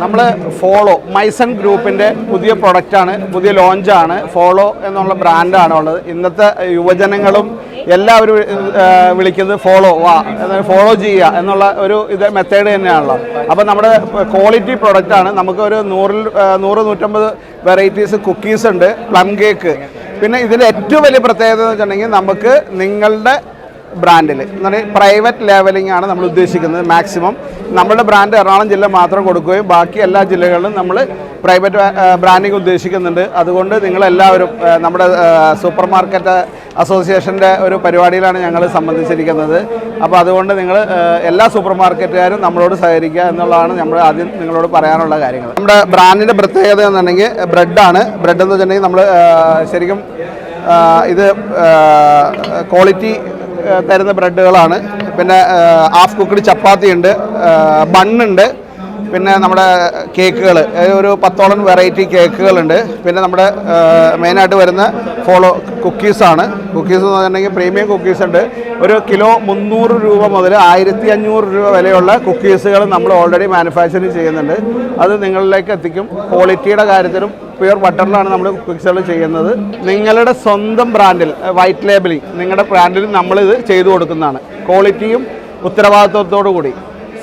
നമ്മൾ follow Maison ഗ്രൂപ്പിൻ്റെ പുതിയ പ്രൊഡക്റ്റാണ്, പുതിയ ലോഞ്ചാണ്. ഫോളോ എന്നുള്ള ബ്രാൻഡാണ് ഉള്ളത്. ഇന്നത്തെ യുവജനങ്ങളും എല്ലാവരും വിളിക്കുന്നത് ഫോളോ ഫോളോ ചെയ്യുക എന്നുള്ള ഒരു മെത്തേഡ് തന്നെയാണല്ലോ. അപ്പോൾ നമ്മുടെ ക്വാളിറ്റി പ്രൊഡക്റ്റാണ്. നമുക്കൊരു 100-150 വെറൈറ്റീസ് കുക്കീസ് ഉണ്ട്, പ്ലം കേക്ക്. പിന്നെ ഇതിൻ്റെ ഏറ്റവും വലിയ പ്രത്യേകത എന്ന് വെച്ചിട്ടുണ്ടെങ്കിൽ നമുക്ക് നിങ്ങളുടെ ബ്രാൻഡിൽ എന്ന് പറഞ്ഞാൽ പ്രൈവറ്റ് ലെവലിംഗ് ആണ് നമ്മൾ ഉദ്ദേശിക്കുന്നത്. മാക്സിമം നമ്മുടെ ബ്രാൻഡ് എറണാകുളം ജില്ല മാത്രം കൊടുക്കുകയും ബാക്കി എല്ലാ ജില്ലകളിലും നമ്മൾ പ്രൈവറ്റ് ബ്രാൻഡിങ് ഉദ്ദേശിക്കുന്നുണ്ട്. അതുകൊണ്ട് നിങ്ങളെല്ലാവരും നമ്മുടെ സൂപ്പർ മാർക്കറ്റ് അസോസിയേഷൻ്റെ ഒരു പരിപാടിയിലാണ് ഞങ്ങൾ സംബന്ധിച്ചിരിക്കുന്നത്. അപ്പോൾ അതുകൊണ്ട് നിങ്ങൾ എല്ലാ സൂപ്പർ മാർക്കറ്റുകാരും നമ്മളോട് സഹകരിക്കുക എന്നുള്ളതാണ് നമ്മൾ ആദ്യം നിങ്ങളോട് പറയാനുള്ള കാര്യങ്ങൾ. നമ്മുടെ ബ്രാൻഡിൻ്റെ പ്രത്യേകത എന്നുണ്ടെങ്കിൽ ബ്രെഡാണ്. ബ്രെഡ് എന്ന് വെച്ചിട്ടുണ്ടെങ്കിൽ നമ്മൾ ശരിക്കും ഇത് ക്വാളിറ്റി തരുന്ന ബ്രെഡുകളാണ്. പിന്നെ ഹാഫ് കുക്ക്ഡ് ചപ്പാത്തി ഉണ്ട്, ബണ്ണുണ്ട്, പിന്നെ നമ്മുടെ കേക്കുകൾ ഒരു 10ഓളം വെറൈറ്റി കേക്കുകളുണ്ട്. പിന്നെ നമ്മുടെ മെയിനായിട്ട് വരുന്ന ഫോളോ കുക്കീസാണ്. കുക്കീസ് എന്ന് പറഞ്ഞിട്ടുണ്ടെങ്കിൽ പ്രീമിയം കുക്കീസ് ഉണ്ട്. ഒരു കിലോ 300 രൂപ മുതൽ 1500 രൂപ വിലയുള്ള കുക്കീസുകൾ നമ്മൾ ഓൾറെഡി മാനുഫാക്ചറിങ് ചെയ്യുന്നുണ്ട്. അത് നിങ്ങളിലേക്ക് എത്തിക്കും. ക്വാളിറ്റിയുടെ കാര്യത്തിലും പ്യുവർ ബട്ടറിലാണ് നമ്മൾ കുക്കീസുകൾ ചെയ്യുന്നത്. നിങ്ങളുടെ സ്വന്തം ബ്രാൻഡിൽ വൈറ്റ് ലേബലിംഗ് നിങ്ങളുടെ ബ്രാൻഡിൽ നമ്മളിത് ചെയ്തു കൊടുക്കുന്നതാണ്. ക്വാളിറ്റിയും ഉത്തരവാദിത്വത്തോടു കൂടി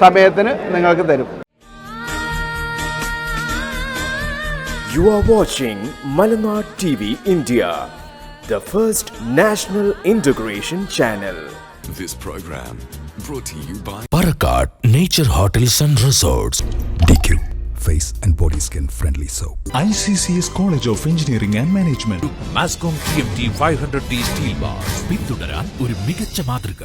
സമയത്തിന് നിങ്ങൾക്ക് തരും. You are watching Malanar TV India, the first national integration channel. This program brought to you by Parakat Nature Hotels and Resorts. DQ Face and Body Skin Friendly Soap. ICCS College of Engineering and Management. Mascom TMT 500D Steel Bars. പിന്തുടരാൻ ഒരു മികച്ച മാതൃക.